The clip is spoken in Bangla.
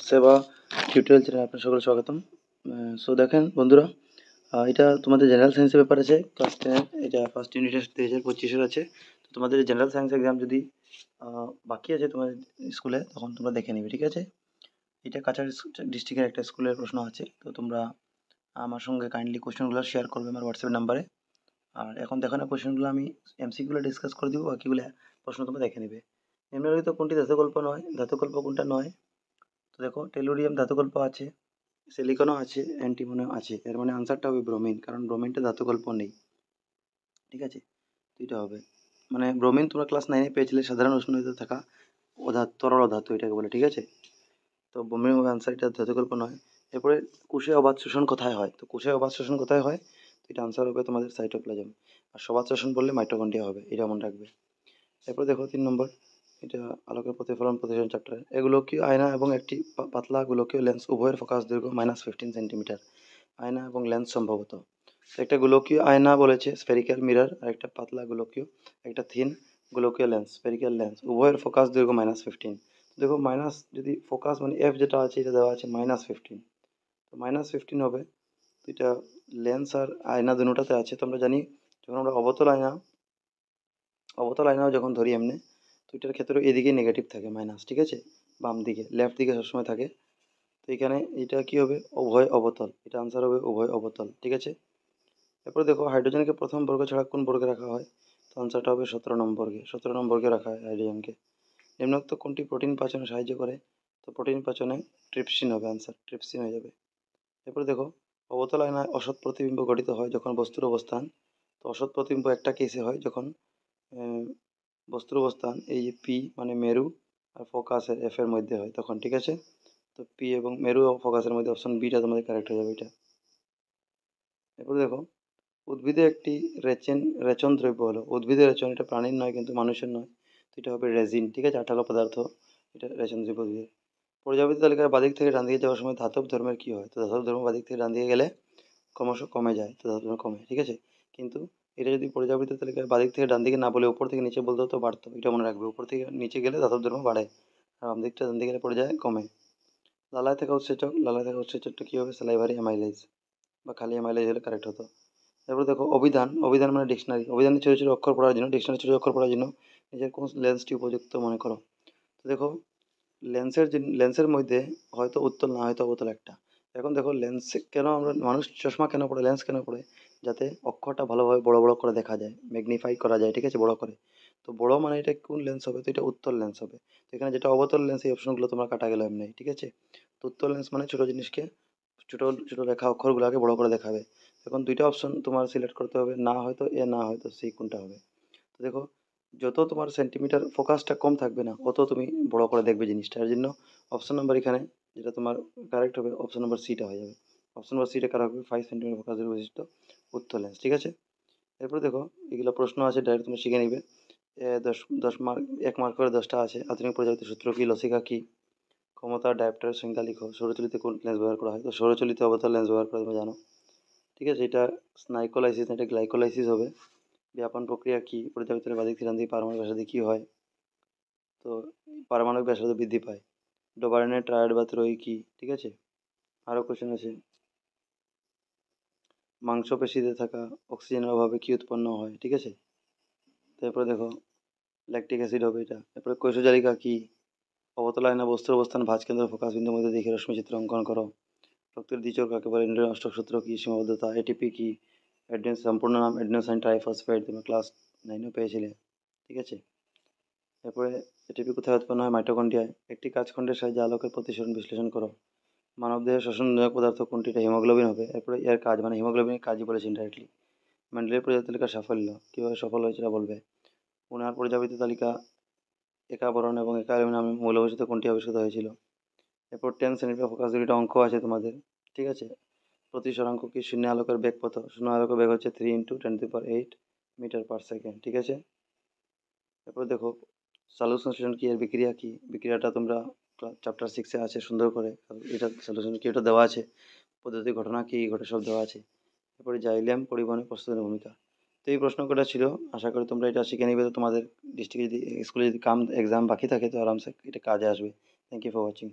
সেবা টিউটোরিয়াল চ্যানেলে আপনার সকল স্বাগতম। সো দেখেন বন্ধুরা, এটা তোমাদের জেনারেল সায়েন্সের পেপার আছে ক্লাস 10, এটা ফার্স্ট ইউনিট টেস্ট 2025-এর আছে। তো তোমাদের জেনারেল সায়েন্স এক্সাম যদি বাকি আছে তোমাদের স্কুলে, তখন তোমরা দেখে নিবে, ঠিক আছে। এটা কাছাড় ডিস্ট্রিক্টের একটা স্কুলের প্রশ্ন আছে। তো তোমরা আমার সঙ্গে কাইন্ডলি কোশ্চেনগুলো শেয়ার করবে আমার হোয়াটসঅ্যাপ নাম্বারে। আর এখন দেখো না, কোশ্চেনগুলো আমি এমসিকিউগুলো ডিসকাস করে দিব, বাকিগুলো প্রশ্ন তোমরা দেখে নেবে। নিম্নলিখিত কোনটি ধাতুকল্প নয়, ধাতুকল্প কোনটা নয়? তো দেখো, টেলুরিয়াম ধাতুকল্প আছে, সিলিকনও আছে, অ্যান্টিমনিও আছে। এর মানে আনসারটা হবে ব্রোমিন, কারণ ব্রোমিনটা ধাতুকল্প নেই, ঠিক আছে। তো এটা হবে মানে ব্রোমিন তোমরা ক্লাস 9-এ পেয়েছিলে, সাধারণ উষ্ণতাতে থাকা তরল ধাতু এটাকে বলে, ঠিক আছে। তো ব্রোমিন হবে আনসার, এটা ধাতুকল্প নয়। এরপরে কোষে অবাধ শোষণ কোথায় হয়? তো কোষে অবাধ শোষণ কোথায় হয়? তো এটা আনসার হবে তোমাদের সাইটোপ্লাজম। আর সবাধ শোষণ বললে মাইটোকন্ড্রিয়া হবে, এটা মনে রাখবে। এরপর দেখো 3 নম্বর, এটা আলোকের প্রতিফলন প্রতিসরণ চ্যাপ্টার। এগুলোকীয় আয়না এবং একটি পাতলা গোলকীয় লেন্স উভয়ের ফোকাস দৈর্ঘ্য -15 সেন্টিমিটার। আয়না এবং লেন্স সম্ভবত। তো একটা গোলকীয় আয়না বলেছে, স্ফেরিক্যাল মিরর, আর একটা পাতলা গোলকীয়, একটা থিন গোলকীয় লেন্স, স্ফেরিক্যাল লেন্স, উভয়ের ফোকাস দৈর্ঘ্য -15। দেখো মাইনাস যদি ফোকাস মানে এফ যেটা আছে, এটা দেওয়া আছে -15, তো -15 হবে। তো এটা লেন্স আর আয়না দুটোটাতে আছে। তো আমরা জানি যখন আমরা অবতল আয়নাও যখন ধরি এমনি, তো এটার ক্ষেত্রে এদিকে নেগেটিভ থাকে মাইনাস, ঠিক আছে। বাম দিকে, লেফট দিকে সবসময় থাকে। তো এখানে এটা কি হবে? উভয় অবতল, এটা আনসার হবে উভয় অবতল, ঠিক আছে। এরপর দেখো, হাইড্রোজেনকে প্রথম বর্গ ছাড়া কোন বর্গে রাখা হয়? তো আনসারটা হবে 17 নম্বর বর্গে। 17 নম্বর বর্গে রাখা হয় হাইড্রোজেনকে। নিম্নোক্ত কোনটি প্রোটিন পাচনে সাহায্য করে? তো প্রোটিন পাচনে ট্রিপসিন হবে আনসার, ট্রিপসিন হয়ে যাবে। এরপর দেখো, অবতল আয়নায় অসৎ প্রতিবিম্ব গঠিত হয় যখন বস্তুর অবস্থান। তো অসৎ প্রতিবিম্ব একটা কেসে হয় যখন বস্তুর অবস্থান এই যে পি মানে মেরু আর ফোকাসের এফ এর মধ্যে হয় তখন, ঠিক আছে। তো পি এবং মেরু ও ফোকাসের মধ্যে অপশন বিটা তোমাদের কারেক্ট হয়ে যাবে এটা। এরপর দেখো, উদ্ভিদে একটি রেচন দ্রব্য হলো, উদ্ভিদের রেচন, এটা প্রাণীর নয় কিন্তু মানুষের নয়। তো এটা হবে রেজিন, ঠিক আছে, আঠালো পদার্থ, এটা রেচন দ্রব্য উদ্ভিদের। প্রজাপতি তালিকার বাদিক থেকে ডান দিকে যাওয়ার সময় ধাতব ধর্মের কি হয়? তো ধাতব ধর্ম বাদিক থেকে ডান দিকে গেলে ক্রমশ কমে যায়, তো ধাতব ধর্ম কমে, ঠিক আছে। কিন্তু এটা যদি প্রজাপতি তালিকার বাদিক থেকে ডান দিকে না বলে উপর থেকে নিচে বলতে হতো, বাড়তো, এটা মনে রাখবে। উপর থেকে নিচে গেলে ধাতব ধর্ম বাড়ে, আর বাম দিকটা ডান দিকে গেলে পড়ে যায় কমে। লালায় থাকা উৎসেচক, লালায় থাকা উৎসেচকটা কী হবে? স্যালাইভারি অ্যামাইলেজ, বা খালি অ্যামাইলেজ হলে কারেক্ট হতো। তারপর দেখো, অভিধান, অভিধান মানে ডিকশনারি। অভিধানে ছোটো ছোটো অক্ষর পড়ার জন্য, ডিকশনারি ছোটো অক্ষর পড়ার জন্য নিজের কোন লেন্সটি উপযুক্ত মনে করো? তো দেখো, লেন্সের মধ্যে হয়তো উত্তল না হয়তো অবতল একটা। এখন দেখো, লেন্স কেন আমরা মানুষ চশমা কেন পড়ে, লেন্স কেন পড়ে? যাতে অক্ষরটা ভালোভাবে বড় বড় করে দেখা যায়, ম্যাগনিফাই করা যায়, ঠিক আছে, বড় করে। তো বড় মানে এটা কোন লেন্স হবে? তো এটা উত্তল লেন্স হবে। তো এখানে যেটা অবতল লেন্স, এই অপশনগুলো তোমরা কাটা গেল এমনি, ঠিক আছে। তো উত্তল লেন্স মানে ছোটো জিনিসকে, ছোটো ছোটো রেখা অক্ষরগুলোকে বড় করে দেখাবে। এখন দুইটা অপশন তোমার সিলেক্ট করতে হবে, না হয়তো এ না হয়তো সি, কোনটা হবে? তো দেখো, যত তোমার সেন্টিমিটার ফোকাসটা কম থাকবে না, অত তুমি বড় করে দেখবে জিনিসটা। এর জন্য অপশন নাম্বার এখানে যেটা তোমার কারেক্ট হবে, অপশন নাম্বার সিটা হয়ে যাবে। অপশন নাম্বার সিটা কারেক্ট হবে, 5 সেন্টিমিটার ফোকাসের বৈশিষ্ট্য উত্তর লেন্স, ঠিক আছে। এরপর দেখো, এগুলো প্রশ্ন আছে, ডাইরেক্ট তুমি শিখে নিবে। 10 মার্ক, 1 মার্ক করে 10টা আছে। আধুনিক প্রজাপতির সূত্র কি? লসিকা কি? ক্ষমতা, ডায়োপ্টারের সংখ্যা লিখো। সৌরচলিত কোন লেন্স ব্যবহার করা হয়? তো সৌরচলিত অবতল লেন্স ব্যবহার করে, তুমি জানো, ঠিক আছে। এটা স্নাইকোলাইসিস, এটা গ্লাইকোলাইসিস হবে। ব্যাপন প্রক্রিয়া কি? প্রজাপতির বাদিক থেকে ডান দিকে পারমাণবিক ব্যাসার্ধে কি হয়? তো পারমাণবিক ব্যাসার্ধ বৃদ্ধি পায়। ডোবার্নের ট্রায়াড বা ত্রয়ী কি? ঠিক আছে। আরও কোশ্চেন আছে, মাংসপেশিতে থাকা অক্সিজেনের অভাবে কি উৎপন্ন হয়? ঠিক আছে। তারপরে দেখো, ল্যাকটিক অ্যাসিড হবে এটা। তারপরে কৈশজালিকা কি? অবতল আয়না বস্তুর অবস্থান ভাঁজ কেন্দ্র ফোকাস বিন্দুর মধ্যে দেখে রশ্মি চিত্র অঙ্কন করো। রক্তের দ্বিচর কাকে বলে? নিউটনের অষ্টক সূত্র কি? সীমাবদ্ধতা। এটিপি কি? সম্পূর্ণ নাম অ্যাডিনোসাইন ট্রাইফসফেট, তুমি ক্লাস 9-এও পেয়েছিলে, ঠিক আছে। এরপরে এটিপি কোথায় উৎপন্ন হয়? মাইটোকন্ড্রিয়ায়। একটি কাচখণ্ডের সাহায্যে আলোকের প্রতিসরণ বিশ্লেষণ করো। মানবদেহের শ্বসনদায়ক পদার্থ কোনটি? এটা হিমোগ্লোবিন হবে। এরপরে এর কাজ মানে হিমোগ্লোবিনের কাজই বলেছে ইনডাইরেক্টলি। মেন্ডেলের প্রজাতি তালিকার সাফল্য, কীভাবে সফল হয়েছে এটা বলবে। পুনার প্রজাপতি তালিকা একা বরণ এবং একা অ্যালুমিনিয়াম মৌলবসিত কোনটি আবিষ্কৃত হয়েছিল? এরপর 10 সেন্টিমিটার ফোকাস দুইটা অঙ্ক আছে তোমাদের, ঠিক আছে। প্রতিসরাঙ্ক কি? শূন্য আলোকের বেগ কত? শূন্য আলোকের বেগ হচ্ছে 3 × 10⁸ মিটার পার সেকেন্ড, ঠিক আছে। এরপর দেখো, সলিউশন কি? এর বিক্রিয়া কি? বিক্রিয়াটা তোমরা চ্যাপ্টার 6-এ আছে সুন্দর করে, এটা সলিউশন কি এটা দেওয়া আছে। পদ্ধতি, ঘটনা কি ঘটে, সব দেওয়া আছে। এরপরে জাইলিয়াম পরিবহনের প্রস্তুতির ভূমিকা। তো এই প্রশ্ন কটা ছিল, আশা করি তোমরা এটা শিখে নিবে। তো তোমাদের ডিস্ট্রিক্টে যদি স্কুলে যদি এক্সাম বাকি থাকে, তো আরামসে এটা কাজে আসবে। Thank you for watching.